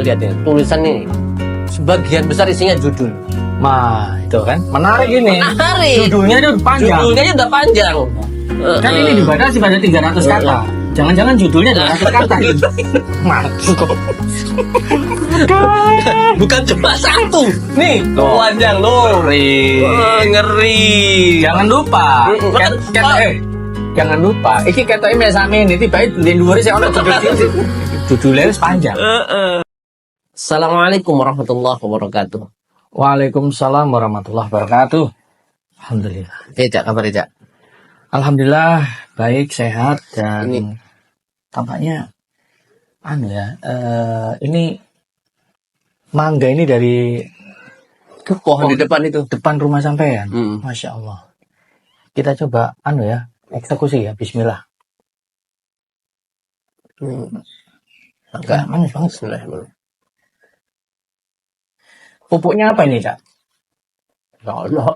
coba lihat ya tulisan ini. Sebagian besar isinya judul. Nah, itu kan menarik ini. Menarik. Judulnya itu panjang. Judulnya aja udah panjang. Kan ini dibatasi pada 300 kata. Jangan-jangan judulnya 200 kata. Masuk. Bukan cuma satu. Nih, panjang loh. Ngeri. Ngeri. Jangan lupa. Jangan lupa. Iki ketoke mesame ini tiba di luar sih ono judulnya panjang. Assalamualaikum warahmatullahi wabarakatuh. Waalaikumsalam warahmatullahi wabarakatuh. Alhamdulillah. Cak, kabar Cak? Alhamdulillah baik, sehat dan Ini tampaknya ini mangga ini dari pohon di depan itu. depan rumah sampean. Mm. Masya Allah. Kita coba eksekusi ya. Bismillah. Agak Manis banget. Bismillahirrahmanirrahim. Pupuknya apa ini, Cak? Ya Allah.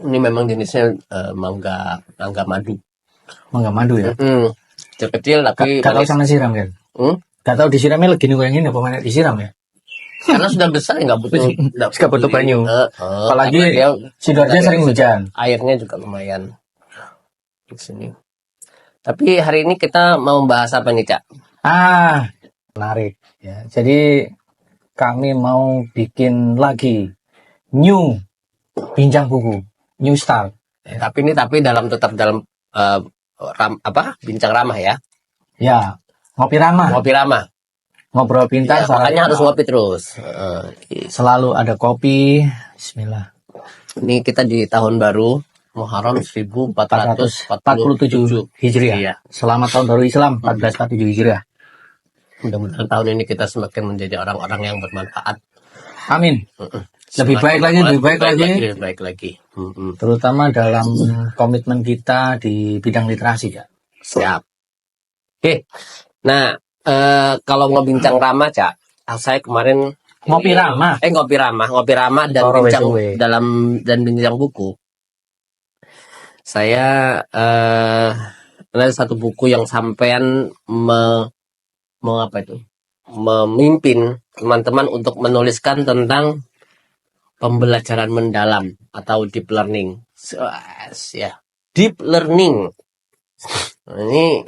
Ini memang jenisnya mangga madu. Mangga madu ya. Kecil tapi Gak tahu manis. sama siram kan? Gak tahu disiramnya lagi nih kayak gini apa mana disiram ya? Karena sudah besar nggak butuh Nggak butuh banyu. Apalagi karena dia Sidoarjo sering hujan. airnya juga lumayan di sini. Tapi hari ini kita mau bahas apa nih, Cak? Menarik ya. Jadi kami mau bikin lagi new bincang buku, new style. Tapi tetap dalam bincang ramah ya. Ya, ngopi ramah, Ngopi ramah. ngobrol pintar. Ya, makanya harus ngopi terus. Selalu ada kopi. Bismillah. Ini kita di tahun baru Muharram 1447 447 Hijriah. Iya. Selamat tahun baru Islam 1447 Hijriah. Mudah-mudahan tahun ini kita semakin menjadi orang-orang yang bermanfaat. Amin. Lebih baik lagi. Terutama dalam komitmen kita di bidang literasi ya. Siap. Oke. Nah, kalau ngobincang ramah, Cak, saya kemarin Ngopi ramah dan Toro bincang wesuwe. dan bincang buku. Saya ada satu buku yang sampean memimpin teman-teman untuk menuliskan tentang pembelajaran mendalam atau deep learning. Ya, deep learning. Ini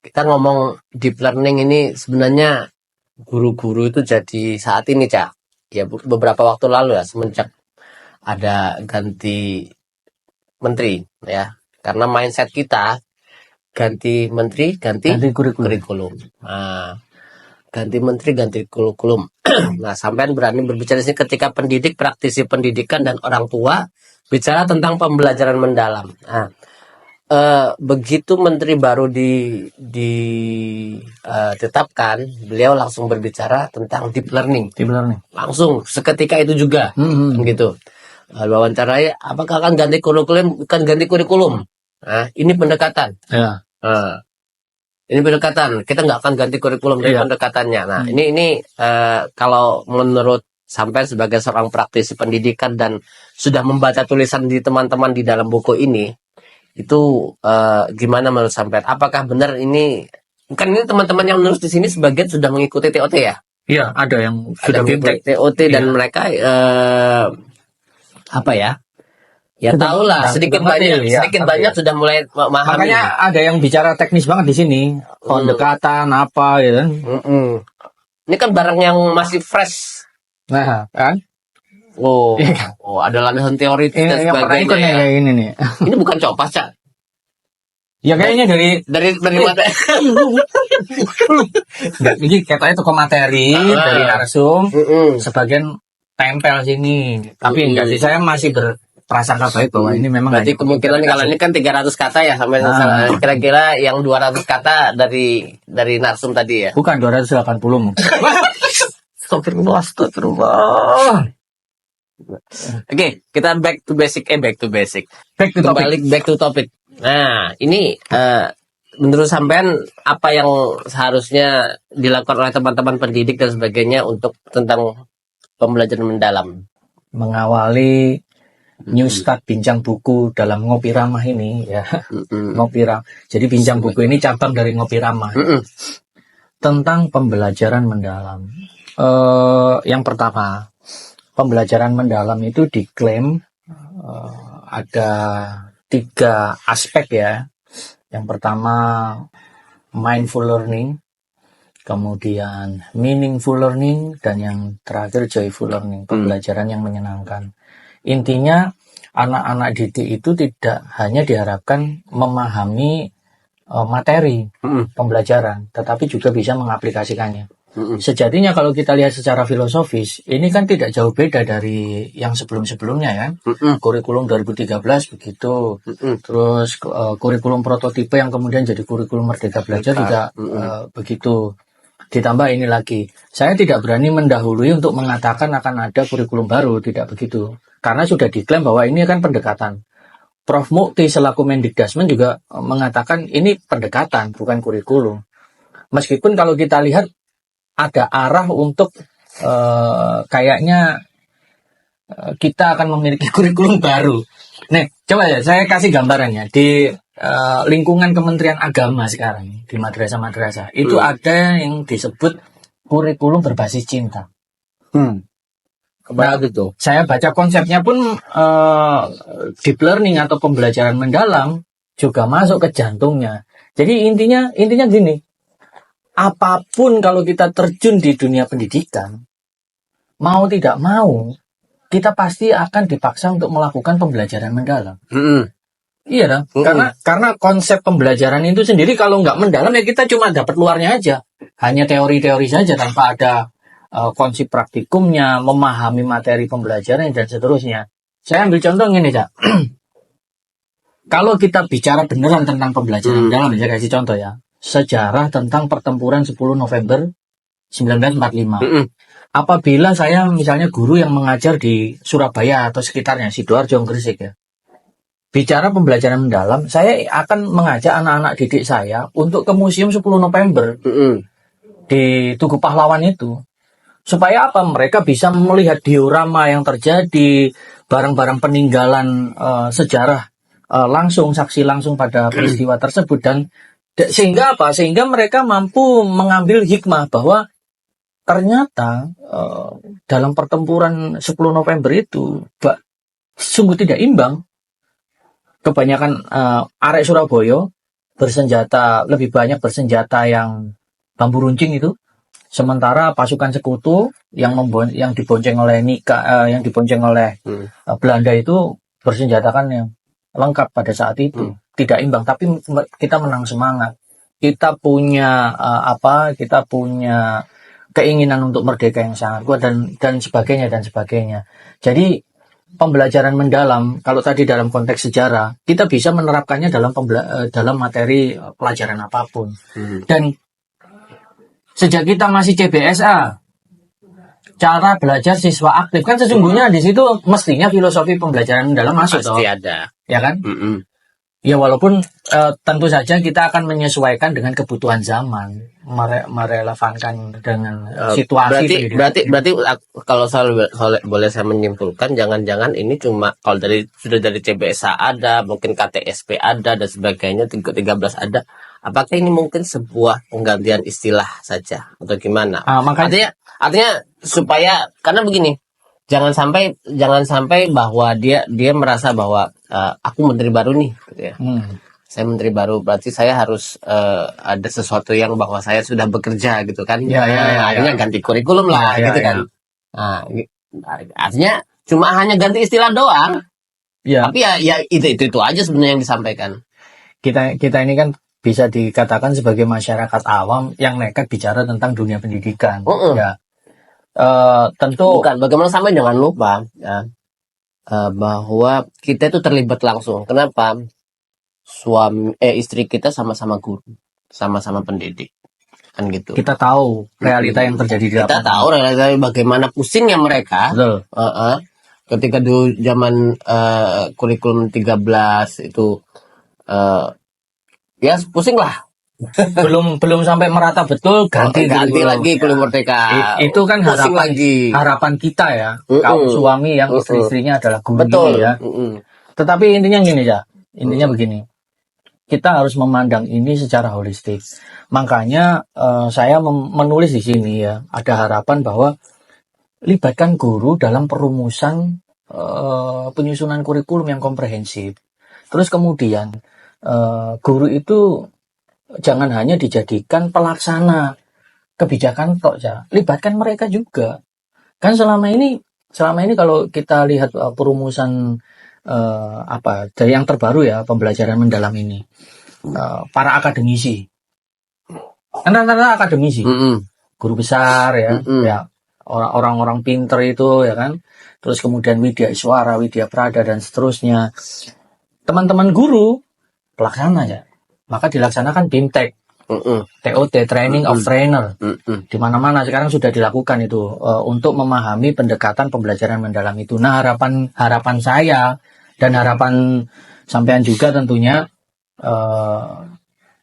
kita ngomong deep learning ini sebenarnya guru-guru itu jadi saat ini, Cak. Ya beberapa waktu lalu ya, semenjak ada ganti menteri ya. Karena mindset kita ganti menteri, ganti kurikulum. Nah, ganti menteri, ganti kurikulum. Nah, sampean berani berbicara di sini ketika pendidik, praktisi pendidikan dan orang tua bicara tentang pembelajaran mendalam. Nah, begitu menteri baru ditetapkan, beliau langsung berbicara tentang deep learning. Langsung seketika itu juga, gitu. Wawancarai, apakah akan ganti kurikulum? Bukan ganti kurikulum. Nah, ini pendekatan. Ya. Ini pendekatan. Kita nggak akan ganti kurikulum dari pendekatannya. Nah, ini kalau menurut sampai sebagai seorang praktisi pendidikan dan sudah membaca tulisan di teman-teman di dalam buku ini, itu gimana menurut sampai? Apakah benar ini? Kan ini teman-teman yang menulis di sini sebagian sudah mengikuti TOT ya? Iya, ada yang Sudah mengikuti TOT dan mereka Ya tahulah sedikit banyak sudah mulai memahami. Makanya ada yang bicara teknis banget di sini, pendekatan apa ya. Ini kan barang yang masih fresh. Nah, kan? Ada landasan teori dan sebagainya. Kayak ini nih. Ini bukan copas, Cak. Ya kayaknya dari materi. Enggak, ini katanya toko materi dari narsum, sebagian tempel sini. Tapi enggak sih, saya masih berprasangka baik bahwa ini memang. Berarti kemungkinan kalau ini kan 300 kata ya sampai kira-kira yang 200 kata dari narsum tadi ya. Bukan 280. Astagfirullah. Oke, kita back to basic. Kembali back to topic. Nah, ini menurut sampean apa yang seharusnya dilakukan oleh teman-teman pendidik dan sebagainya untuk tentang pembelajaran mendalam? Mengawali new start bincang buku dalam ngopi ramah ini ya. Ngopi ramah. Jadi bincang buku ini cabang dari ngopi ramah. tentang pembelajaran mendalam. Yang pertama, pembelajaran mendalam itu diklaim ada 3 aspek ya. Yang pertama mindful learning, kemudian meaningful learning, dan yang terakhir joyful learning, pembelajaran yang menyenangkan. Intinya anak-anak didik itu tidak hanya diharapkan memahami materi pembelajaran, tetapi juga bisa mengaplikasikannya. Sejatinya kalau kita lihat secara filosofis, ini kan tidak jauh beda dari yang sebelum-sebelumnya ya. Kurikulum 2013 begitu. Terus kurikulum prototipe yang kemudian jadi kurikulum Merdeka Belajar juga begitu. Ditambah ini lagi. Saya tidak berani mendahului untuk mengatakan akan ada kurikulum baru, tidak begitu. Karena sudah diklaim bahwa ini kan pendekatan. Prof. Mukti selaku Mendikdasmen juga mengatakan ini pendekatan, bukan kurikulum. Meskipun kalau kita lihat ada arah untuk kayaknya kita akan memiliki kurikulum baru. Nih, coba ya saya kasih gambarannya di lingkungan Kementerian Agama sekarang di madrasah-madrasah itu ada yang disebut kurikulum berbasis cinta. Nah, gitu. Saya baca konsepnya pun deep learning atau pembelajaran mendalam juga masuk ke jantungnya. Jadi intinya gini. Apapun kalau kita terjun di dunia pendidikan, mau tidak mau, kita pasti akan dipaksa untuk melakukan pembelajaran mendalam. Iya dong. Karena konsep pembelajaran itu sendiri kalau nggak mendalam ya kita cuma dapat luarnya aja. Hanya teori-teori saja tanpa ada konsep praktikumnya, memahami materi pembelajaran dan seterusnya. Saya ambil contoh ini, Cak. Kalau kita bicara beneran tentang pembelajaran mendalam, saya kasih contoh ya. Sejarah tentang pertempuran 10 November 1945. Apabila saya misalnya guru yang mengajar di Surabaya atau sekitarnya, Sidoarjo, Gresik ya. Bicara pembelajaran mendalam, saya akan mengajak anak-anak didik saya untuk ke Museum 10 November di Tugu Pahlawan itu. Supaya apa? Mereka bisa melihat diorama yang terjadi, barang-barang peninggalan sejarah langsung, saksi langsung pada peristiwa tersebut. Dan sehingga apa? Sehingga mereka mampu mengambil hikmah bahwa ternyata dalam pertempuran 10 November itu sungguh tidak imbang. Kebanyakan arek Surabaya lebih banyak bersenjata yang bambu runcing itu, sementara pasukan sekutu yang dibonceng oleh Belanda itu bersenjatakan yang lengkap pada saat itu. Tidak imbang, tapi kita menang semangat. Kita punya kita punya keinginan untuk merdeka yang sangat kuat dan sebagainya. Jadi pembelajaran mendalam, kalau tadi dalam konteks sejarah, kita bisa menerapkannya dalam materi pelajaran apapun. Dan sejak kita masih CBSA, cara belajar siswa aktif, kan sesungguhnya di situ mestinya filosofi pembelajaran mendalam masuk. Pasti ada. Ya kan? Ya walaupun tentu saja kita akan menyesuaikan dengan kebutuhan zaman, merelevankan dengan situasi. Berarti kalau boleh saya menyimpulkan, jangan-jangan ini cuma kalau sudah dari CBSA ada, mungkin KTSP ada dan sebagainya, 13 ada. Apakah ini mungkin sebuah penggantian istilah saja atau gimana? Artinya supaya, karena begini, jangan sampai bahwa dia merasa bahwa aku menteri baru nih, gitu ya. Saya menteri baru, berarti saya harus ada sesuatu yang bahwa saya sudah bekerja gitu kan. Akhirnya ganti kurikulum lah gitu kan. Nah, artinya cuma hanya ganti istilah doang. Tapi ya itu aja sebenarnya yang disampaikan. Kita ini kan bisa dikatakan sebagai masyarakat awam yang nekat bicara tentang dunia pendidikan. Ya. Tentu bukan, bagaimana sampai jangan lupa ya, bahwa kita itu terlibat langsung. Kenapa? Istri kita sama-sama guru, sama-sama pendidik, kan gitu. Kita tahu realita yang terjadi di lapangan. Kita tahu realita bagaimana pusingnya mereka. Betul. Ketika dulu zaman kurikulum 13 itu ya pusing lah. belum sampai merata betul ganti lagi kurikulum merdeka. Itu kan harapan kita ya, kaum suami yang istri-istrinya adalah guru. Betul ya. Tetapi intinya gini ya, begini. kita harus memandang ini secara holistik. Makanya saya menulis di sini ya, ada harapan bahwa libatkan guru dalam perumusan penyusunan kurikulum yang komprehensif. Terus kemudian guru itu jangan hanya dijadikan pelaksana kebijakan tok ya, libatkan mereka juga. Kan selama ini kalau kita lihat perumusan dari yang terbaru ya, pembelajaran mendalam ini, para akademisi, kan rata-rata akademisi, guru besar ya, ya orang-orang pinter itu ya kan, terus kemudian Widya Iswara, Widya Prada dan seterusnya. Teman-teman guru pelaksana ya, maka dilaksanakan BIMTEK, TOT, Training of Trainer, di mana-mana sekarang sudah dilakukan itu untuk memahami pendekatan pembelajaran mendalam itu. Nah, harapan saya dan harapan sampean juga tentunya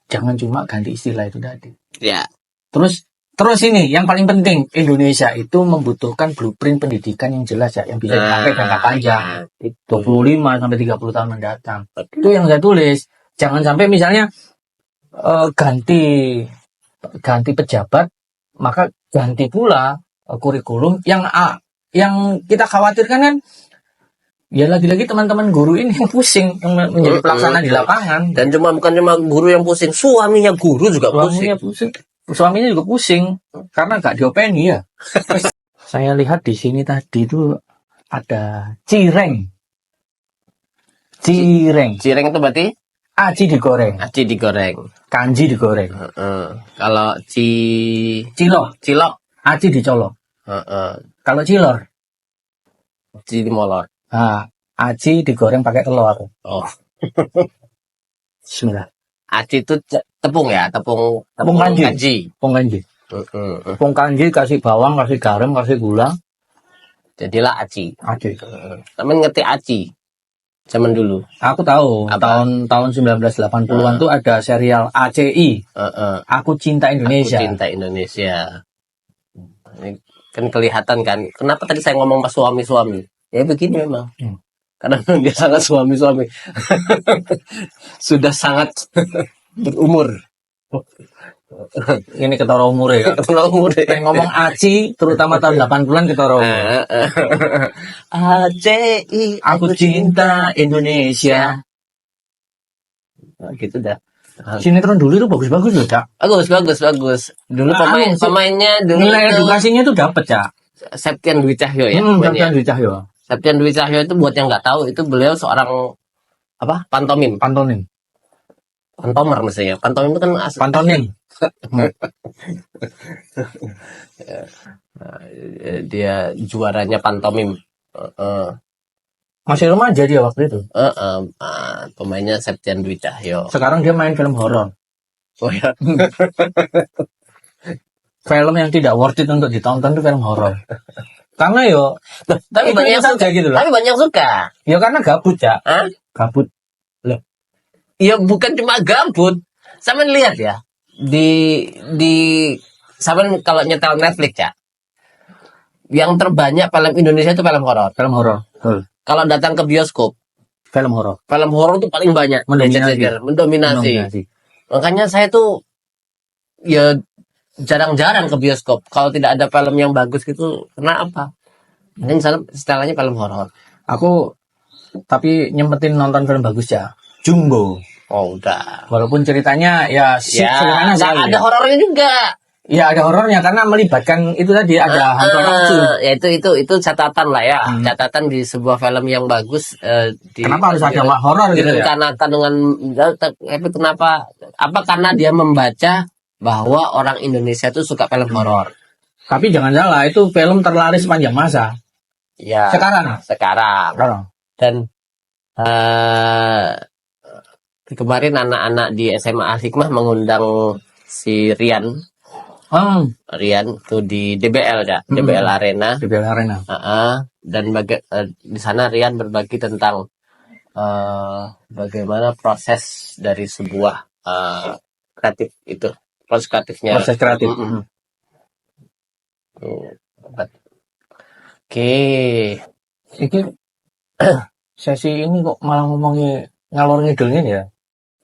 jangan cuma ganti istilah itu tadi. Ya. Terus ini yang paling penting, Indonesia itu membutuhkan blueprint pendidikan yang jelas ya, yang bisa dipakai jangka panjang, 25 sampai 30 tahun mendatang. Itu yang saya tulis. Jangan sampai misalnya ganti pejabat, maka ganti pula kurikulum yang kita khawatirkan kan, ya lagi-lagi teman-teman guru ini yang pusing, yang menjadi pelaksana di lapangan. Dan bukan cuma guru yang pusing, suaminya guru juga pusing. Suaminya juga pusing karena gak diopeni ya. Saya lihat di sini tadi itu ada cireng. Cireng itu berarti aci digoreng. Kanji digoreng. Kalau cilok, aci dicolok. Kalau cilor, dimolor. Aci digoreng pakai telur. Oh. Bismillah. Aci itu tepung ya, tepung kanji. Tepung kanji kasih bawang, kasih garam, kasih gula. Jadilah aci. Temen ngerti aci zaman dulu. Aku tahu. Tahun 1980-an tuh ada serial ACI. Aku Cinta Indonesia. Ini kan kelihatan kan. Kenapa tadi saya ngomong pas suami-suami? Ya begini memang. Karena dia sangat suami-suami. Sudah sangat berumur. Ini ketara umur ya. Pengen ngomong aci, terutama tahun 80-an ketara umur. ACI, aku cinta Indonesia. Nah, gitu dah. Sinetron dulu itu bagus-bagus loh, Cak. Bagus. Dulu pemainnya dulu nilai edukasinya itu dapat, Cak. Septian Dwi Cahyo ya. Septian Dwi Cahyo itu buat yang nggak tahu itu beliau seorang pantomim. Pantomer mestinya. Pantomim itu kan pantomim. Dia juaranya pantomim. Masih remaja dia waktu itu. Pemainnya Septian Dwi Cahyo. Sekarang dia main film horor. Oh ya. Film yang tidak worth it untuk ditonton itu film horor. Karena tapi banyak suka gitu loh. Tapi banyak suka. Ya karena gabut ya. Gabut. Loh. Ya bukan cuma gabut. Sama lihat ya. Sama kalau nyetel Netflix ya. Yang terbanyak film Indonesia itu film horor. Kalau datang ke bioskop, film horor itu paling banyak. Mendominasi. Makanya saya tuh ya jarang-jarang ke bioskop kalau tidak ada film yang bagus gitu. Kenapa? Ini setelahnya film horor. Aku tapi nyempetin nonton film bagus ya. Jumbo. Oh udah. Walaupun ceritanya sederhana sekali. Ada horornya juga. Ya ada horornya karena melibatkan itu tadi ada hantu nafsu. Ya itu catatan lah ya. Catatan di sebuah film yang bagus. Kenapa harus ada horor gitu ya? Karena kenapa? Apa karena dia membaca bahwa orang Indonesia itu suka film horor. Tapi jangan salah, itu film terlaris sepanjang masa. Ya. Sekarang. Dan kemarin anak-anak di SMA Al Hikmah mengundang si Rian. Rian tuh di DBL ya, DBL Arena. Dan di sana Rian berbagi tentang bagaimana proses dari sebuah kreatif itu. Proses kreatifnya. Oke. Sesi ini kok malah ngomongin ngalor ngidulnya ya.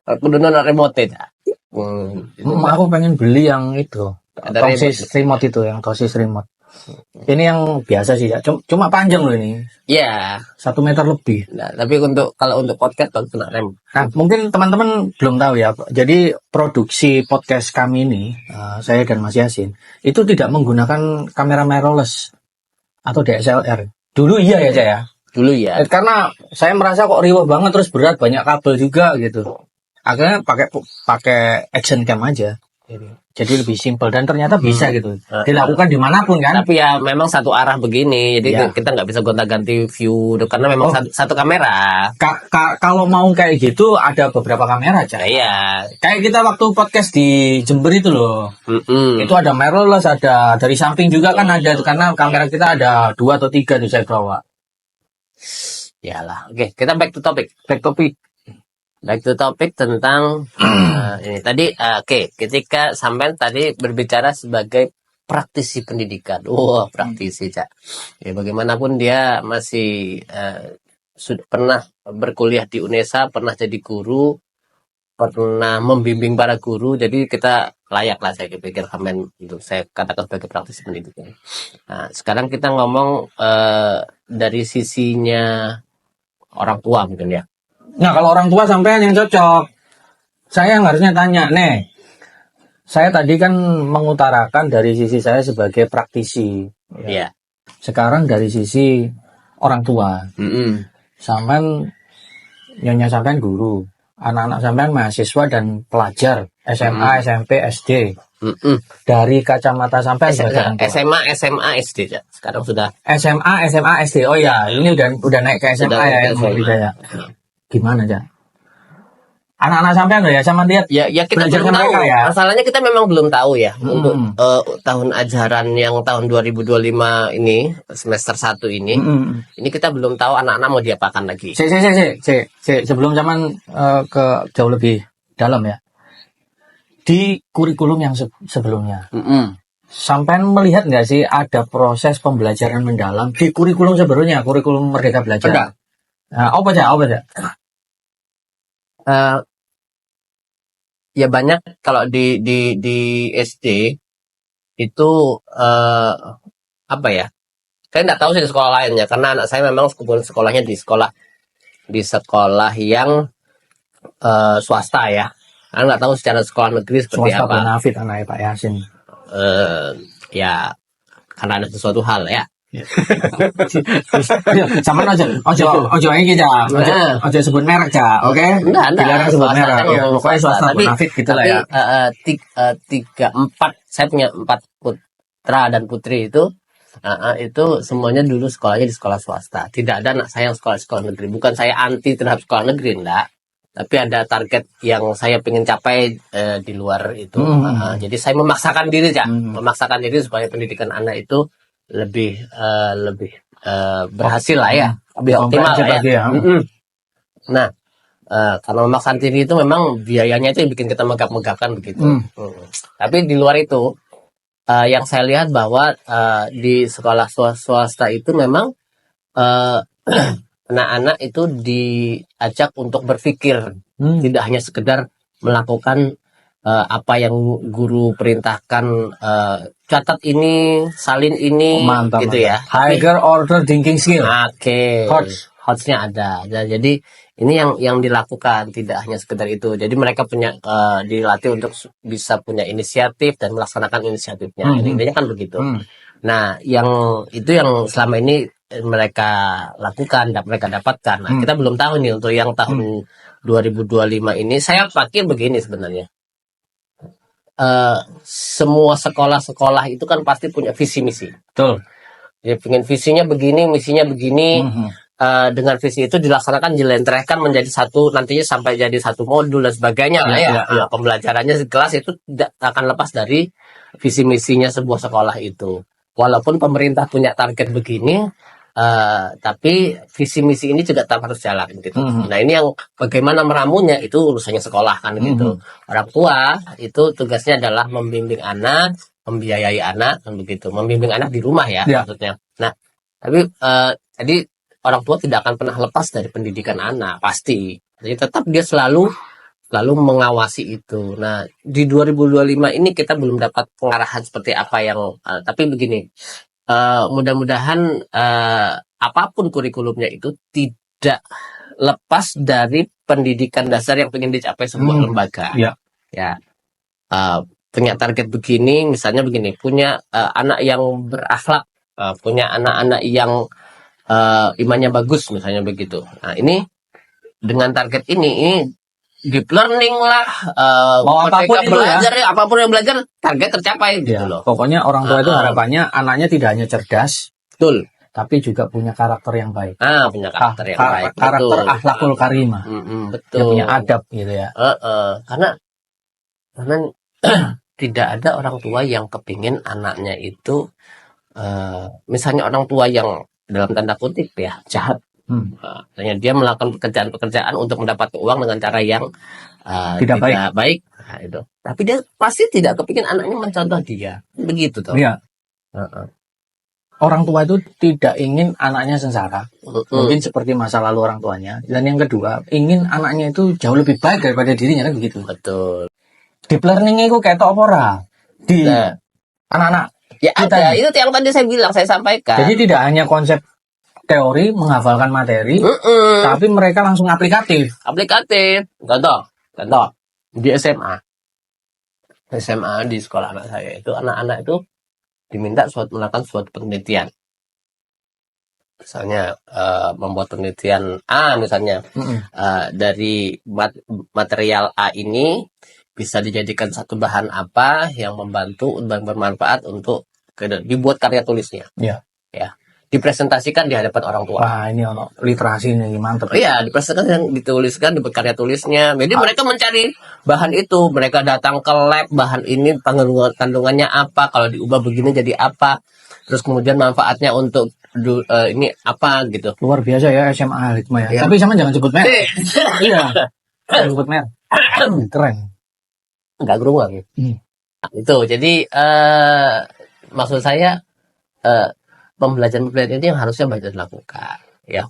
Kudu nonton remote ya. Aku pengen beli yang itu. Ada Dosis remote itu, yang dosis remote. Ini yang biasa sih ya. Cuma panjang loh ini. Ya, 1 meter lebih. nah, tapi kalau untuk podcast kalau kena rem. Nah, mungkin teman-teman belum tahu ya. Jadi produksi podcast kami ini, saya dan Mas Yasin, itu tidak menggunakan kamera mirrorless atau DSLR. Dulu iya ya, Cak ya. Dulu ya. Karena saya merasa kok riweh banget, terus berat, banyak kabel juga gitu. Akhirnya pakai action cam aja. Jadi lebih simpel dan ternyata bisa gitu. Dilakukan dimanapun kan. Tapi ya memang satu arah begini, jadi Ya. kita nggak bisa gonta-ganti view karena memang satu kamera. Kalau mau kayak gitu ada beberapa kamera, Cak. Nah, iya. Kayak kita waktu podcast di Jember itu loh. Itu ada mirrorless, ada dari samping juga kan ada, karena kamera kita ada 2 atau 3 tuh saya bawa. Yalah. Oke, kita back to topic. Back to topic tentang ini tadi. Oke, ketika sampai tadi berbicara sebagai praktisi pendidikan. Wah, praktisi, Cak. Ya, bagaimanapun dia masih sudah pernah berkuliah di UNESA, pernah jadi guru, pernah membimbing para guru. Jadi kita layak lah saya pikir komen untuk saya katakan sebagai praktisi pendidikan. Nah, sekarang kita ngomong dari sisinya orang tua mungkin ya. Nah, kalau orang tua sampean yang cocok. Saya yang harusnya tanya, nih. Saya tadi kan mengutarakan dari sisi saya sebagai praktisi. Iya. Sekarang dari sisi orang tua. Sampean nyonya sampean guru, anak-anak sampean mahasiswa dan pelajar SMA, SMP, SD. Dari kacamata sampean sebagai orang tua. SMA, SD ya. Sekarang sudah SMA, SD. Oh ya, ini udah naik ke SMA Sudah ya, ke yang SMA. saya. Gimana, Cak? Anak-anak sampean loh ya, sama dia. ya kita Belajar belum sama tahu. mereka ya? Masalahnya kita memang belum tahu ya untuk tahun ajaran yang tahun 2025 ini, semester 1 ini. Ini kita belum tahu anak-anak mau diapakan lagi. Sebelum zaman ke jauh lebih dalam ya. Di kurikulum yang sebelumnya. Sampean melihat nggak sih ada proses pembelajaran mendalam di kurikulum sebelumnya, kurikulum Merdeka Belajar? Ada. Nah, apa aja? Ya banyak kalau di SD itu apa ya? Saya nggak tahu sih di sekolah lain ya, karena anak saya memang sekolahnya di sekolah yang swasta ya. Saya nggak tahu secara sekolah negeri seperti Swasta apa. benefit anaknya Pak Yasin. Ya karena ada sesuatu hal ya. Sama ojo ini aja, ojo sebut merek aja, oke? Enggak, Dilarang sebut swasta, merek. kan Ya, ngomong pokoknya swasta benefit gitu lah ya. Saya punya 4 putra dan putri itu semuanya dulu sekolahnya di sekolah swasta. Tidak ada anak saya yang sekolah negeri. Bukan saya anti terhadap sekolah negeri, enggak. Tapi ada target yang saya ingin capai di luar itu. Jadi saya memaksakan diri, Cak. Memaksakan diri supaya pendidikan anak itu lebih berhasil lah ya, lebih optimal lah ya. Nah, karena memaksakan diri itu memang biayanya itu yang bikin kita megap-megapkan begitu. Tapi di luar itu, yang saya lihat bahwa di sekolah swasta itu memang anak-anak itu diajak untuk berpikir, tidak hanya sekedar melakukan apa yang guru perintahkan, catat ini, salin ini, Mantap, gitu ya. Higher order thinking skill. Oke. Hotsnya ada. Jadi ini yang dilakukan, tidak hanya sekedar itu. Jadi mereka punya dilatih untuk bisa punya inisiatif dan melaksanakan inisiatifnya. Intinya kan begitu. Nah, yang selama ini mereka lakukan dan mereka dapatkan. Nah, kita belum tahu nih untuk yang tahun 2025 ini. Saya pikir begini sebenarnya. Semua sekolah-sekolah itu kan pasti punya visi misi. Betul. Dia pengen visinya begini, misinya begini. Dengan visi itu dilaksanakan, dilentrehkan menjadi satu, nantinya sampai jadi satu modul dan sebagainya lah ya. Pembelajarannya di kelas itu tidak akan lepas dari visi misinya sebuah sekolah itu. Walaupun pemerintah punya target begini, tapi visi misi ini juga tetap harus jalan gitu. Nah, ini yang bagaimana meramunya itu urusannya sekolah kan gitu. Orang tua itu tugasnya adalah membimbing anak, membiayai anak kan begitu. Membimbing anak di rumah ya. Maksudnya. Nah, tapi jadi orang tua tidak akan pernah lepas dari pendidikan anak, pasti. Jadi tetap dia selalu lalu mengawasi itu. Nah, di 2025 ini kita belum dapat pengarahan seperti apa yang, tapi begini, mudah-mudahan apapun kurikulumnya itu tidak lepas dari pendidikan dasar yang ingin dicapai sebuah lembaga. Ya. Ya, punya target begini, misalnya begini, punya anak yang berakhlak, punya anak-anak yang imannya bagus, misalnya begitu. Nah, ini dengan target ini deep learning lah, Mau apapun mereka itu belajar ya, apapun yang belajar, target tercapai gitu Ya, loh. pokoknya orang tua itu Ah, ah. harapannya anaknya tidak hanya cerdas, Betul. tapi juga punya karakter yang baik. Punya karakter yang baik. Karakter Betul. akhlakul karimah. Betul. Dia punya adab gitu ya. Karena tidak ada orang tua yang kepingin anaknya itu, misalnya orang tua yang dalam tanda kutip ya jahat. Misalnya dia melakukan pekerjaan-pekerjaan untuk mendapat uang dengan cara yang Tidak baik. Nah, itu. Tapi dia pasti tidak kepingin anaknya mencontoh dia. Begitu toh. Iya. Orang tua itu tidak ingin anaknya sengsara. Mungkin seperti masa lalu orang tuanya. Dan yang kedua, ingin anaknya itu jauh lebih baik daripada dirinya, kan begitu. Betul. Deep learning itu kayak apa ora? Di anak-anak. Ya ada, itu yang tadi saya bilang, saya sampaikan. Jadi tidak hanya konsep teori, menghafalkan materi, tapi mereka langsung aplikatif. Contoh di SMA di sekolah anak saya itu, anak-anak itu diminta melakukan suatu penelitian. Misalnya membuat penelitian misalnya dari material A ini bisa dijadikan satu bahan apa yang membantu dan bermanfaat untuk dibuat karya tulisnya. Ya. Dipresentasikan di hadapan orang tua. Wah, ini ono literasi nih, mantep. Iya, dipresentasikan, yang dituliskan di karya tulisnya. Jadi mereka mencari bahan itu, mereka datang ke lab, bahan ini kandungannya apa, kalau diubah begini jadi apa, terus kemudian manfaatnya untuk ini apa gitu. Luar biasa ya SMA Hikmah ya. Tapi sama jangan sebut merek. Iya. Jangan sebut merek. Keren. Enggak gerungan. Itu. Jadi maksud saya pembelajaran itu yang harusnya banyak dilakukan. Ya,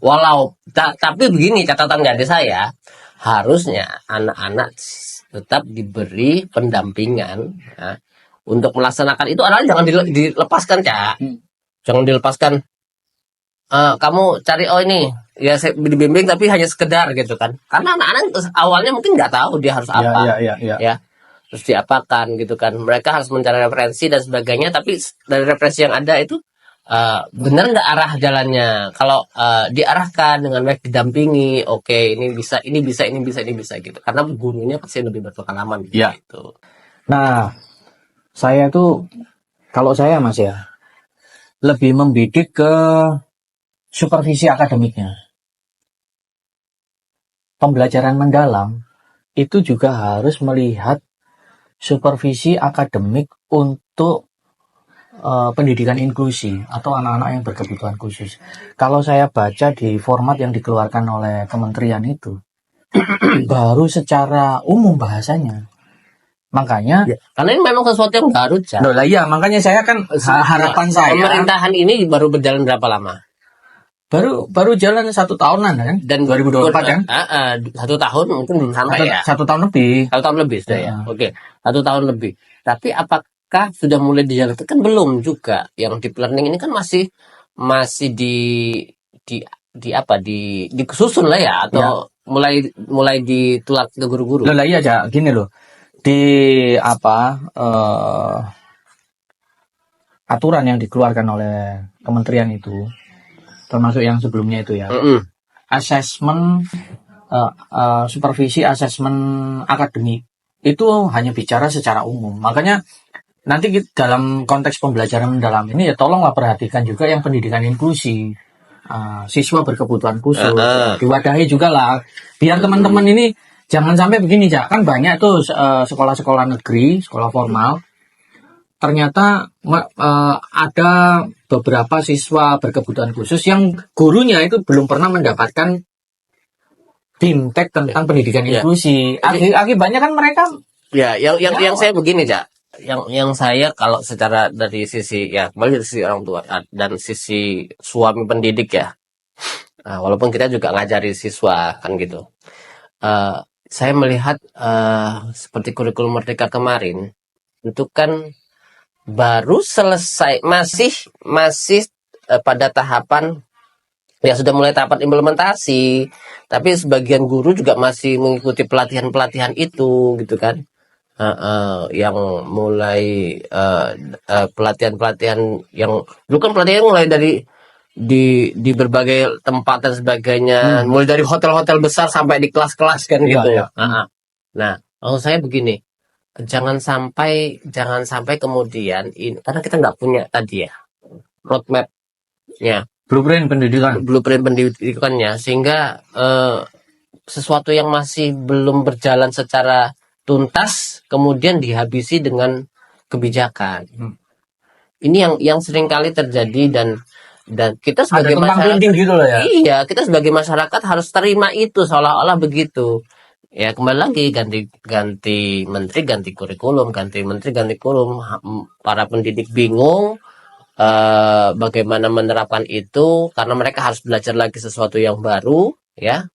tapi begini catatan dari saya, harusnya anak-anak tetap diberi pendampingan untuk melaksanakan itu. Anak jangan dilepaskan, Cak. Jangan dilepaskan. Kamu cari ini ya, saya dibimbing tapi hanya sekedar gitu kan. Karena anak-anak awalnya mungkin nggak tahu dia harus apa. Ya. Terus diapakan gitu kan. Mereka harus mencari referensi dan sebagainya, tapi dari referensi yang ada itu benar nggak arah jalannya. Kalau diarahkan dengan baik, didampingi, oke, ini bisa gitu. Karena gurunya pasti lebih berpengalaman gitu. Nah, saya tuh, kalau saya Mas ya, lebih membidik ke supervisi akademiknya. Pembelajaran mendalam itu juga harus melihat supervisi akademik untuk pendidikan inklusi atau anak-anak yang berkebutuhan khusus. Kalau saya baca di format yang dikeluarkan oleh kementerian itu, baru secara umum bahasanya. Makanya, karena ini memang sesuatu yang baru, Cak. Loh lah iya, makanya saya kan harapan saya. Pemerintahan ini baru berjalan berapa lama? Baru jalan 1 tahunan kan? Dan 2024 kan? 1 tahun mungkin belum sampai ya. 1 tahun lebih. 1 tahun lebih sudah ya. Oke, 1 tahun lebih. Tapi apakah sudah mulai dijalankan? Kan belum juga. Yang deep learning ini kan masih disusun lah ya, atau mulai ditulak ke guru-guru. Loh lah iya aja, gini loh. Di aturan yang dikeluarkan oleh kementerian itu, termasuk yang sebelumnya itu ya, asesmen supervisi asesmen akademik itu hanya bicara secara umum. Makanya nanti dalam konteks pembelajaran mendalam ini ya tolonglah perhatikan juga yang pendidikan inklusi, siswa berkebutuhan khusus, diwadahi juga lah, biar teman-teman ini jangan sampai begini, Cak. Kan banyak tuh sekolah-sekolah negeri, sekolah formal, ternyata ada beberapa siswa berkebutuhan khusus yang gurunya itu belum pernah mendapatkan bimtek tentang pendidikan inklusi. Akibatnya kan mereka yang saya begini, Cak. Yang saya kalau secara dari sisi ya, kembali dari sisi orang tua dan sisi suami pendidik ya. Walaupun kita juga ngajari siswa kan gitu. saya melihat seperti kurikulum Merdeka kemarin itu kan baru selesai, masih pada tahapan ya, sudah mulai tahapan implementasi, tapi sebagian guru juga masih mengikuti pelatihan-pelatihan itu gitu kan. Yang mulai pelatihan-pelatihan yang dulu kan pelatihan mulai dari di berbagai tempat dan sebagainya, mulai dari hotel-hotel besar sampai di kelas-kelas kan Iya, gitu. iya. Nah, maksud saya begini, jangan sampai kemudian ini, karena kita nggak punya tadi ya roadmap-nya, Blueprint pendidikan. blueprint pendidikannya, sehingga sesuatu yang masih belum berjalan secara tuntas kemudian dihabisi dengan kebijakan. Ini yang sering kali terjadi, dan kita Ada sebagai tumpang masyarakat, tindih gitu lah ya. iya, kita sebagai masyarakat harus terima itu seolah-olah begitu. Ya, kembali lagi, ganti menteri, ganti kurikulum, ganti menteri, ganti kurikulum. Para pendidik bingung bagaimana menerapkan itu karena mereka harus belajar lagi sesuatu yang baru, ya.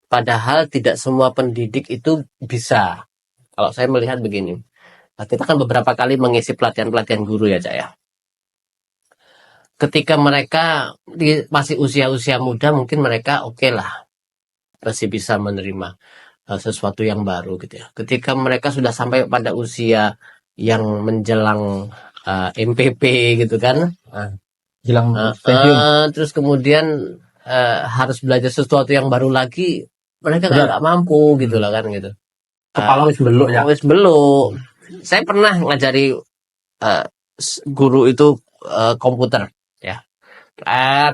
Padahal tidak semua pendidik itu bisa. Kalau saya melihat begini, kita kan beberapa kali mengisi pelatihan-pelatihan guru ya, Cak ya. Ketika mereka masih usia-usia muda, mungkin mereka oke lah, masih bisa menerima sesuatu yang baru gitu ya. Ketika mereka sudah sampai pada usia yang menjelang MPP gitu kan, Hilang pensiun. terus kemudian harus belajar sesuatu yang baru lagi, mereka nggak mampu gitu lah kan gitu. Kepala wis beluk ya. Wis beluk. Saya pernah ngajari guru itu komputer ya.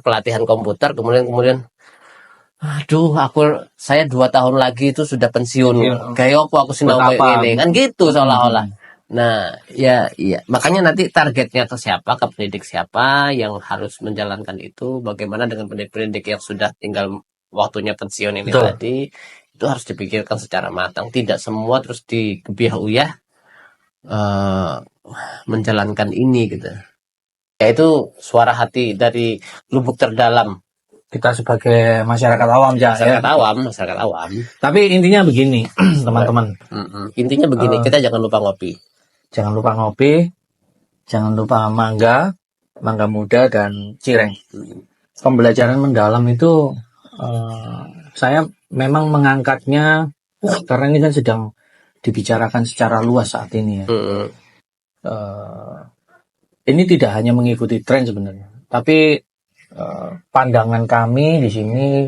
Pelatihan komputer, kemudian aduh, saya 2 tahun lagi itu sudah pensiun. Kayak apa aku sinau kayak ini kan gitu seolah-olah. Nah, ya makanya nanti targetnya ke siapa, ke pendidik siapa yang harus menjalankan itu, bagaimana dengan pendidik-pendidik yang sudah tinggal waktunya pensiun ini tadi, itu harus dipikirkan secara matang. Tidak semua terus digebiah-uyah menjalankan ini gitu. Yaitu suara hati dari lubuk terdalam Kita sebagai masyarakat awam ya. masyarakat awam. Tapi intinya begini, teman-teman. Intinya begini, kita jangan lupa ngopi. Jangan lupa ngopi, jangan lupa mangga muda dan cireng. Pembelajaran mendalam itu saya memang mengangkatnya karena ini kan sedang dibicarakan secara luas saat ini ya. Ini tidak hanya mengikuti tren sebenarnya, tapi pandangan kami di sini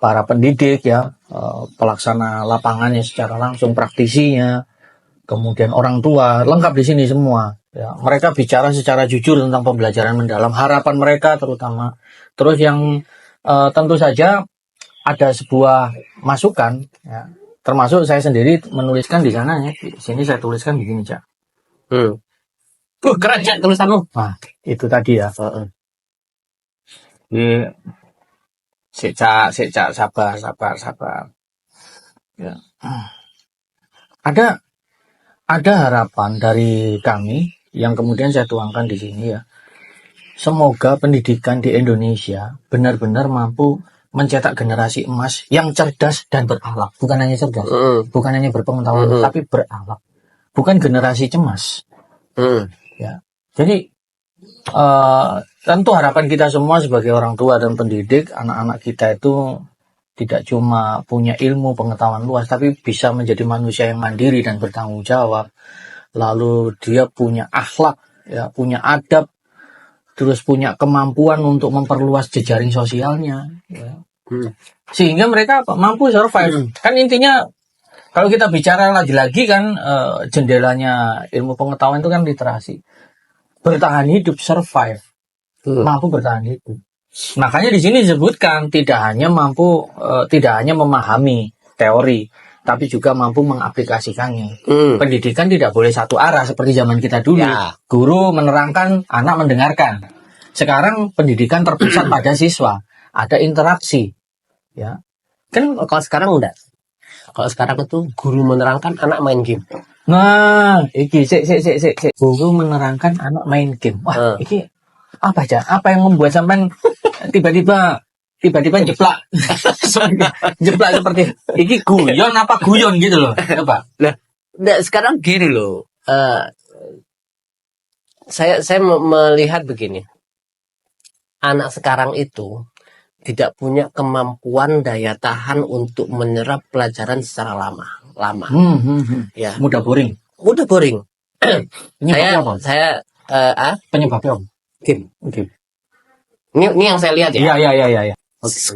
para pendidik ya, pelaksana lapangannya secara langsung, praktisinya, kemudian orang tua, lengkap di sini semua. Ya, mereka bicara secara jujur tentang pembelajaran mendalam, harapan mereka terutama. Terus yang tentu saja ada sebuah masukan, ya, termasuk saya sendiri menuliskan di sana ya. Di sini saya tuliskan begini, Cak. Keren Cak tulisanmu. Nah, itu tadi ya. Cak, sabar. Ya. Ada harapan dari kami yang kemudian saya tuangkan di sini ya. Semoga pendidikan di Indonesia benar-benar mampu mencetak generasi emas yang cerdas dan berakhlak. Bukan hanya cerdas, bukan hanya berpengetahuan, tapi berakhlak. Bukan generasi cemas. Ya. Jadi tentu harapan kita semua sebagai orang tua dan pendidik, anak-anak kita itu tidak cuma punya ilmu pengetahuan luas, tapi bisa menjadi manusia yang mandiri dan bertanggung jawab. Lalu dia punya akhlak, ya, punya adab, terus punya kemampuan untuk memperluas jejaring sosialnya, ya. Sehingga mereka mampu survive. Kan intinya kalau kita bicara lagi-lagi kan jendelanya ilmu pengetahuan itu kan literasi. Bertahan hidup, survive, mampu bertahan hidup. Makanya di sini disebutkan tidak hanya memahami teori, tapi juga mampu mengaplikasikannya. Pendidikan tidak boleh satu arah seperti zaman kita dulu. Ya. Guru menerangkan, anak mendengarkan. Sekarang pendidikan terpusat pada siswa, ada interaksi. Ya, kan kalau sekarang enggak. Kalau sekarang itu guru menerangkan, anak main game. Nah, iki guru menerangkan, anak main game. Wah, iki apa aja? Apa yang membuat sampean tiba-tiba tiba-tiba jeplak. Jeplak seperti iki guyon apa guyon gitu loh. Coba. Nah, sekarang gini loh. Saya melihat begini. Anak sekarang itu tidak punya kemampuan daya tahan untuk menyerap pelajaran secara lama. Ya, Mudah boring. mudah boring. Penyebabnya apa? Penyebabnya apa? Game. Game. Ini yang saya lihat ya. Iya.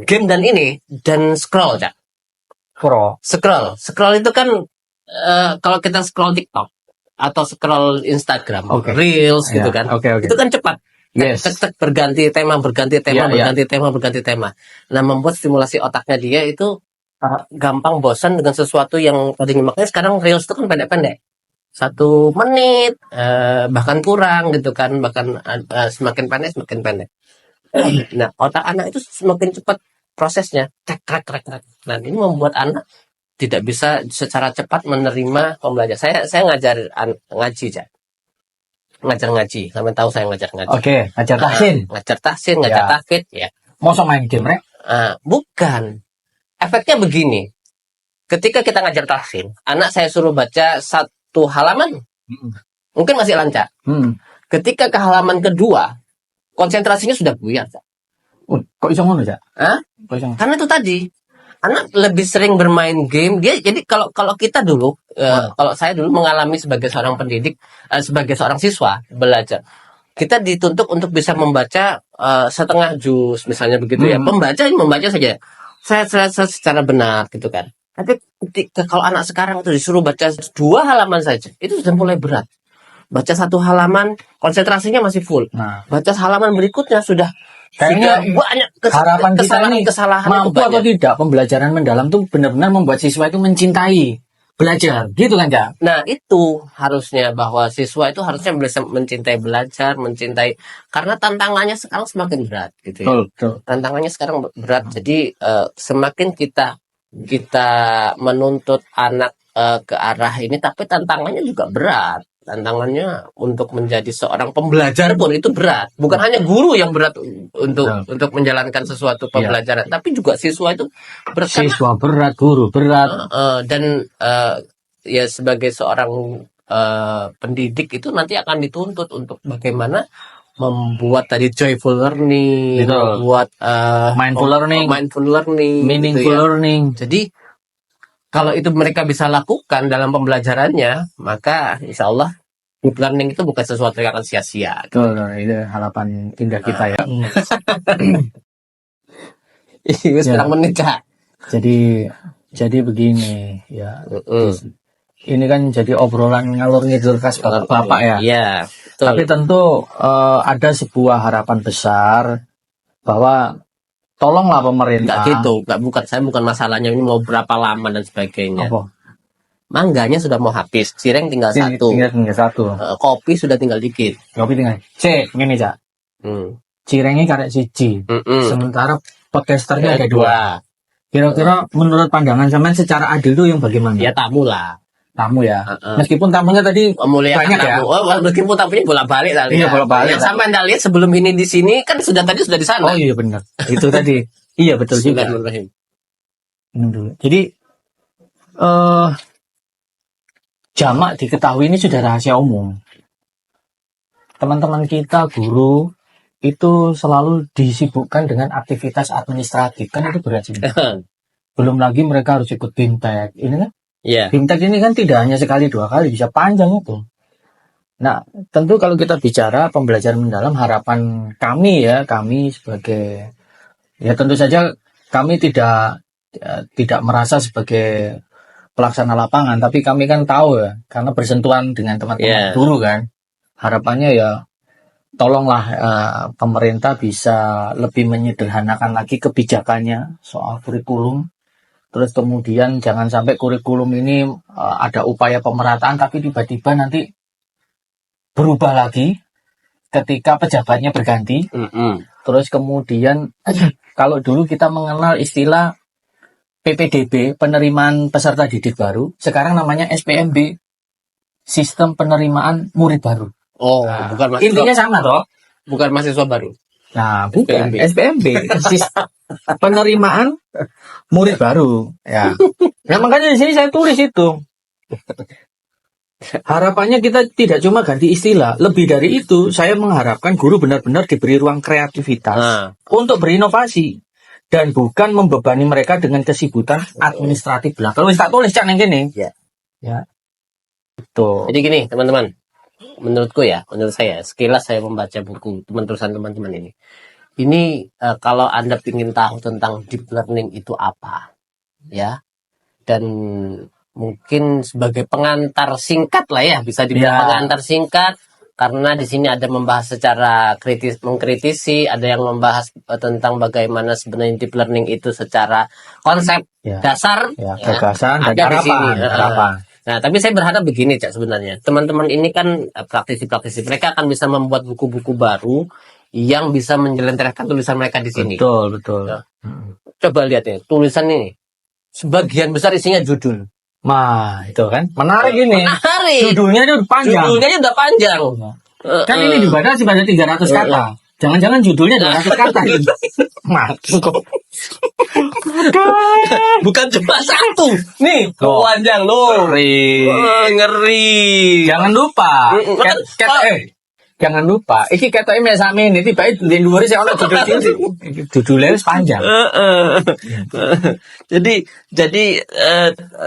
Game dan ini dan scroll, Cak. Scroll itu kan kalau kita scroll TikTok atau scroll Instagram, Oke. Reels gitu Ya, kan. oke. Itu kan cepat. Yes. Tek berganti tema. Iya. Berganti tema. Nah, membuat stimulasi otaknya dia itu gampang bosan dengan sesuatu yang tadinya, makanya sekarang Reels itu kan pendek-pendek. 1 menit, bahkan kurang gitu kan, bahkan semakin pendek. Nah, otak anak itu semakin cepat prosesnya, krek. Nah, ini membuat anak tidak bisa secara cepat menerima pembelajaran. Saya ngajar ngaji, Cak. Ngajar ngaji, sampai tahu saya ngajar ngaji. Oke, ngajar tahsin. Ngajar tahsin, ngajar Ya. tahfidz, ya. Mosok main game, Rek? Bukan. Efeknya begini. Ketika kita ngajar tahsin, anak saya suruh baca 1 halaman, mungkin masih lancar. Ketika ke halaman kedua, konsentrasinya sudah buyar, Cak. Kok iso ngono, Cak? Kok iso? Karena itu tadi, anak lebih sering bermain game. Dia jadi kalau kita dulu, kalau saya dulu mengalami sebagai seorang pendidik, sebagai seorang siswa belajar, kita dituntut untuk bisa membaca setengah juz, misalnya begitu ya. Membaca saja, saya secara benar gitu kan. Tapi kalau anak sekarang itu disuruh baca 2 halaman saja, itu sudah mulai berat. Baca 1 halaman, konsentrasinya masih full. Nah, Baca halaman berikutnya sudah kayaknya banyak harapan kita ini kesalahan mampu itu atau banyak. tidak pembelajaran mendalam tuh benar-benar membuat siswa itu mencintai belajar, gitu kan, Cak? Nah, itu harusnya bahwa siswa itu harusnya bisa mencintai belajar, karena tantangannya sekarang semakin berat gitu ya. Betul. Tantangannya sekarang berat. Jadi semakin kita menuntut anak ke arah ini, tapi tantangannya juga berat. Tantangannya untuk menjadi seorang pembelajar pun itu berat. Bukan hanya guru yang berat untuk menjalankan sesuatu pembelajaran, tapi juga siswa itu berat. Siswa berat, guru berat. Dan ya sebagai seorang pendidik itu nanti akan dituntut untuk bagaimana membuat tadi joyful learning, Betul. membuat Mindful learning, gitu meaningful ya. learning. Jadi kalau itu mereka bisa lakukan dalam pembelajarannya, maka insya Allah deep learning itu bukan sesuatu yang akan sia-sia. Betul, itu harapan indah kita ya. Ini sekarang menit, Kak. Jadi begini ya. Ini kan jadi obrolan ngalur ngidul khas Bapak ya. Iya. Tapi tentu ada sebuah harapan besar bahwa tolonglah pemerintah. Saya bukan masalahnya ini mau berapa lama dan sebagainya. Apa? Mangganya sudah mau habis, cireng tinggal 1. Tinggal 1. Kopi sudah tinggal dikit. Kopi tinggal. Ngene, Cak. Cirengnya karek 1. Sementara podcasternya ada 2. Kira-kira menurut pandangan sampean secara adil itu yang bagaimana? Ya tamu lah. Tamu ya. Meskipun tamunya tadi banyak ya. Meskipun tamunya bolak-balik tadi. Iya, bolak-balik. Yang sampai Anda lihat sebelum ini di sini kan sudah di sana. Oh iya benar. Itu tadi. Iya betul juga. Jadi jamak diketahui ini sudah rahasia umum. Teman-teman kita guru itu selalu disibukkan dengan aktivitas administratif, kan itu berat sih. Belum lagi mereka harus ikut BIMTEK. Ini kan? Iya. BIMTEK ini kan tidak hanya sekali 2 kali, bisa panjang itu. Nah, tentu kalau kita bicara pembelajaran mendalam, harapan kami sebagai, ya tentu saja kami tidak merasa sebagai pelaksana lapangan, tapi kami kan tahu ya, karena bersentuhan dengan teman-teman guru kan. Harapannya ya, tolonglah pemerintah bisa lebih menyederhanakan lagi kebijakannya soal kurikulum. Terus kemudian jangan sampai kurikulum ini ada upaya pemerataan, tapi tiba-tiba nanti berubah lagi ketika pejabatnya berganti. Terus kemudian kalau dulu kita mengenal istilah PPDB, penerimaan peserta didik baru, sekarang namanya SPMB, sistem penerimaan murid baru. Bukan intinya sama toh? Bukan mahasiswa baru. Nah, bukan SPMB. penerimaan murid baru. Ya. Nah, makanya di sini saya tulis itu. Harapannya kita tidak cuma ganti istilah, lebih dari itu saya mengharapkan guru benar-benar diberi ruang kreativitas Nah, untuk berinovasi dan bukan membebani mereka dengan kesibukan administratif belaka. Kalau tak tulis cak neng gini. Ya. Ya. Tuh. Jadi gini teman-teman, menurut saya, sekilas saya membaca buku tulisan teman-teman ini. Ini kalau Anda ingin tahu tentang deep learning itu apa, ya, dan mungkin sebagai pengantar singkat lah ya, bisa dibilang Ya. pengantar singkat, karena di sini ada membahas secara mengkritisi, ada yang membahas tentang bagaimana sebenarnya deep learning itu secara konsep Ya. dasar, Ya, gagasan dan ada di sini. harapan. Nah, tapi saya berharap begini, Cak, sebenarnya. Teman-teman ini kan praktisi-praktisi. Mereka akan bisa membuat buku-buku baru yang bisa menjelentrehkan tulisan mereka di sini. Betul, betul. Ya. Coba lihat ya, tulisan ini. Sebagian besar isinya judul. Nah, itu kan menarik ini. Menarik. Judulnya itu panjang. Judulnya udah panjang. Kan ini dibatasi pada 300 kata. Jangan-jangan judulnya 200 kata. Masuk. Bukan cuma satu. Nih, Loh. panjang loh. Ngeri. Ngeri. Jangan lupa. Jangan lupa. Iki ketoke mek sakmene tiba di dhuwure sik ana judul cilik. Judulnya wis panjang. Jadi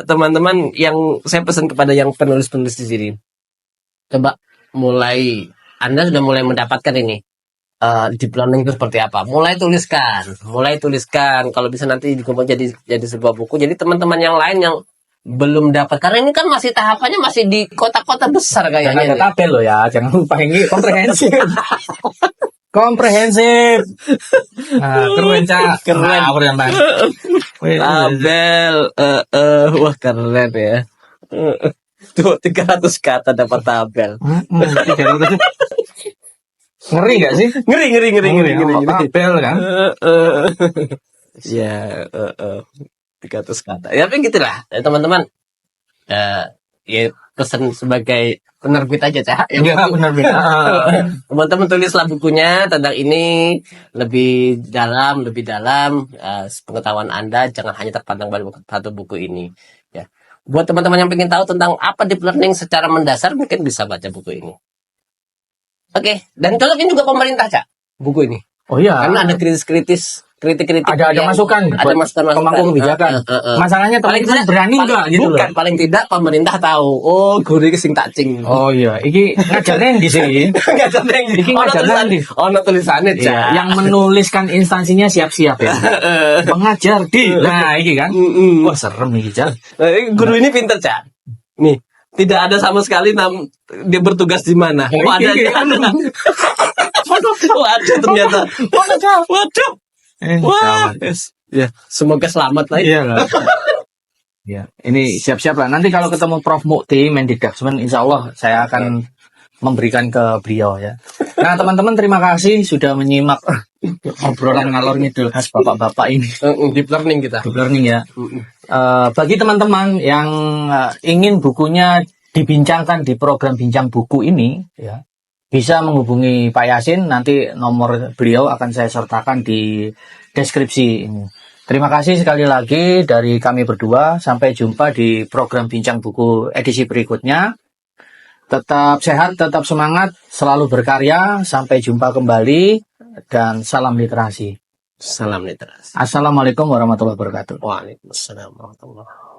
teman-teman yang saya pesan kepada yang penulis-penulis di sini, coba Anda sudah mulai mendapatkan ini deep learning itu seperti apa. Mulai tuliskan. Kalau bisa nanti dikumpul jadi sebuah buku. Jadi teman-teman yang lain yang belum dapat, karena ini kan masih tahapannya masih di kota-kota besar Jangan ada kayaknya. tabel loh ya. Jangan lupa ini komprehensif. Komprehensif. Nah, keren Cak. Keren. Nah, apa yang Bang? Tabel, wah keren ya. Tuh 300 kata dapat tabel. Ngeri gak sih? Ngeri. Tabel kan? Ya, 300 kata. Ya, tapi gitulah, ya, teman-teman. Ya pesan sebagai penerbit aja, Cak. Iya, benar. Teman-teman tulislah bukunya tentang ini lebih dalam, pengetahuan Anda jangan hanya terpandang pada satu buku ini. Ya, buat teman-teman yang ingin tahu tentang apa deep learning secara mendasar, mungkin bisa baca buku ini. Oke, dan cocokin juga pemerintah, Cak, buku ini. Oh iya. Karena ada kritik Ada masukan. ada masukan Pemangku kebijakan. Masalahnya teman-teman berani enggak gitu loh. Bukan, paling tidak pemerintah tahu. Oh, guru iki sing tak cing. Oh iya, iki ngajarnya di sini. Ngajar neng Iki ngajar di. ono tulisannya, Cak. Iya, yang menuliskan instansinya siap-siap ya. Mengajar di. Nah, iki kan. Wah, serem iki, Cak. Guru ini pinter, Cak. Nih, tidak ada sama sekali dia bertugas di mana. Oh, ada. Waduh, ternyata. Waduh. Wah. Ya, semoga selamat lah. Iya lah. Ya, ini siap-siap lah. Nanti kalau ketemu Prof Mukti Mendikdaksmen, insya Allah saya akan memberikan ke beliau ya. Nah, teman-teman terima kasih sudah menyimak obrolan ngalor ngidul khas bapak-bapak ini. Deep learning kita. Deep learning ya. Bagi teman-teman yang ingin bukunya dibincangkan di program bincang buku ini, ya, bisa menghubungi Pak Yasin. Nanti nomor beliau akan saya sertakan di deskripsi ini. Terima kasih sekali lagi dari kami berdua. Sampai jumpa di program bincang buku edisi berikutnya. Tetap sehat, tetap semangat, selalu berkarya. Sampai jumpa kembali dan salam literasi. Salam literasi. Assalamualaikum warahmatullahi wabarakatuh. Waalaikumsalam warahmatullahi wabarakatuh.